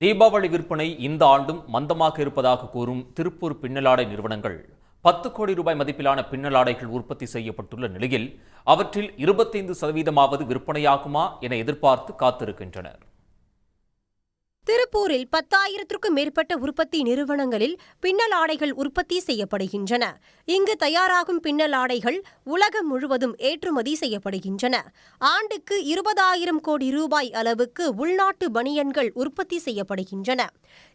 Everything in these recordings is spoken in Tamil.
தீபாவளி விற்பனை இந்த ஆண்டும் மந்தமாக இருப்பதாக கூறும் திருப்பூர் பின்னலாடை நிறுவனங்கள் 10 கோடி ரூபாய் மதிப்பிலான பின்னலாடைகள் உற்பத்தி செய்யப்பட்டுள்ள நிலையில் அவற்றில் 25% விற்பனையாகுமா என எதிர்பார்த்து காத்திருக்கின்றனர். திருப்பூரில் 10,000க்கும் மேற்பட்ட உற்பத்தி நிறுவனங்களில் பின்னல் ஆடைகள் உற்பத்தி செய்யப்படுகின்றன. இங்கு தயாராகும் பின்னல் ஆடைகள் உலகம் முழுவதும் ஏற்றுமதி செய்யப்படுகின்றன. ஆண்டுக்கு 20,000 கோடி ரூபாய் அளவுக்கு உள்நாட்டு பனியன்கள் உற்பத்தி செய்யப்படுகின்றன.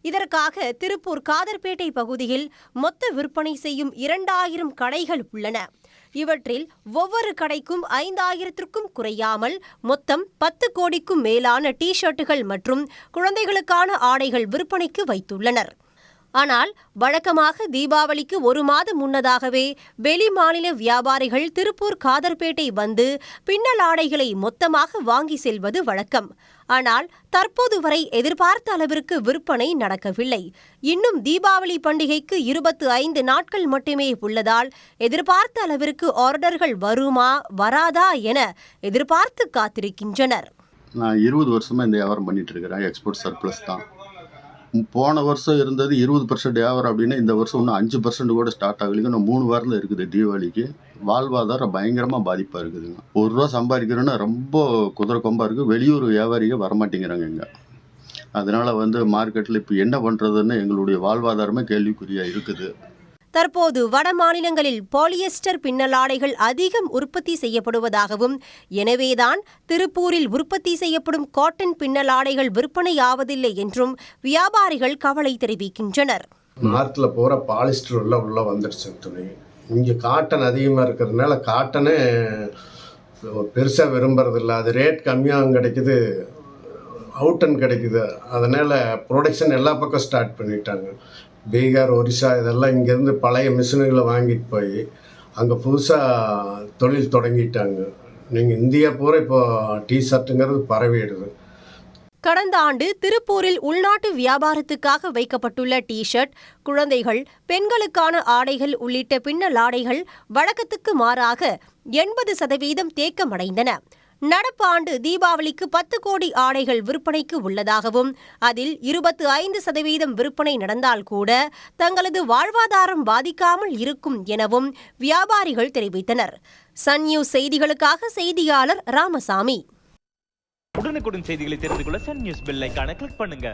இதற்காக திருப்பூர் காதர்பேட்டை பகுதியில் மொத்த விற்பனை செய்யும் 2,000 கடைகள் உள்ளன. இவற்றில் ஒவ்வொரு கடைக்கும் 5,000க்கும் குறையாமல் மொத்தம் 10 கோடிக்கும் மேலான டி-ஷர்ட்டுகள் மற்றும் குழந்தைகளுக்கான ஆடைகள் விற்பனைக்கு வைத்துள்ளனர். ஆனால் வழக்கமாக தீபாவளிக்கு 1 மாதம் முன்னதாகவே வெளி மாநில வியாபாரிகள் திருப்பூர் காதர்பேட்டை வந்து பின்னல் ஆடைகளை மொத்தமாக வாங்கி செல்வது வழக்கம். ஆனால் தற்போது வரை எதிர்பார்த்த அளவிற்கு விற்பனை நடக்கவில்லை. இன்னும் தீபாவளி பண்டிகைக்கு 25 நாட்கள் மட்டுமே உள்ளதால் எதிர்பார்த்த அளவிற்கு ஆர்டர்கள் வருமா வராதா என எதிர்பார்த்து காத்திருக்கின்றனர். நான் 20 வருஷமா இந்த வியாபாரம் பண்ணிட்டு இருக்கிறேன். எக்ஸ்போர்ட் சர்ப்ளஸ் தான். போன வருஷம் இருந்தது 20% வியாபாரம் அப்படின்னா இந்த வருஷம் இன்னும் 5% கூட ஸ்டார்ட் ஆகலைங்க. இன்னும் 3 வாரத்தில் இருக்குது தீபாவளிக்கு. வாழ்வாதாரம் பயங்கரமாக பாதிப்பாக இருக்குதுங்க. ₹1 சம்பாதிக்கிறோன்னா ரொம்ப குதிரை கொம்பாக இருக்குது. வெளியூர் வியாபாரிகள் வரமாட்டேங்கிறாங்க இங்கே. அதனால் மார்க்கெட்டில் இப்போ என்ன பண்ணுறதுன்னு எங்களுடைய வாழ்வாதாரமே கேள்விக்குறியாக இருக்குது. தற்போது வட மாநிலங்களில் பாலியஸ்டர் பின்னல் ஆடைகள் அதிகம் உற்பத்தி செய்யப்படுவதாகவும், எனவேதான் திருப்பூரில் உற்பத்தி செய்யப்படும் காட்டன் பின்னல் ஆடைகள் விற்பனையாவதில்லை என்றும் வியாபாரிகள் கவலை தெரிவிக்கின்றனர். நார்த்தில் போகிற பாலிஸ்டர் உள்ள வந்துடுச்சு துணி. இங்கே காட்டன் அதிகமாக இருக்கிறதுனால காட்டனே பெருசாக விரும்புறதில்லை. அது ரேட் கம்மியாகவும் கிடைக்குது, அவுட்டன் கிடைக்குது. அதனால் ப்ரொடக்ஷன் எல்லா பக்கம் ஸ்டார்ட் பண்ணிட்டாங்க. பீகார், ஒரிசா இதெல்லாம் இங்கேருந்து பழைய மிஷினுகளை வாங்கிட்டு போய் அங்கே புதுசாக தொழில் தொடங்கிட்டாங்க. நீங்கள் இந்தியா பூரா இப்போ டிஷர்ட்டுங்கிறது பரவிடுது. கடந்த ஆண்டு திருப்பூரில் உள்நாட்டு வியாபாரத்துக்காக வைக்கப்பட்டுள்ள டி-ஷர்ட், குழந்தைகள், பெண்களுக்கான ஆடைகள் உள்ளிட்ட பின்னல் ஆடைகள் வழக்கத்துக்கு மாறாக 80% தேக்கமடைந்தன. நடப்பு ஆண்டு தீபாவளிக்கு 10 கோடி ஆடைகள் விற்பனைக்கு உள்ளதாகவும், அதில் 25% விற்பனை நடந்தால் கூட தங்களது வாழ்வாதாரம் பாதிக்காமல் இருக்கும் எனவும் வியாபாரிகள் தெரிவித்தனர். சன் நியூஸ் செய்திகளுக்காக செய்தியாளர் ராமசாமி. உடனுக்குடன் செய்திகளை தெரிந்து கொள்ள சன் நியூஸ் பெல் ஐகானை கிளிக் பண்ணுங்க.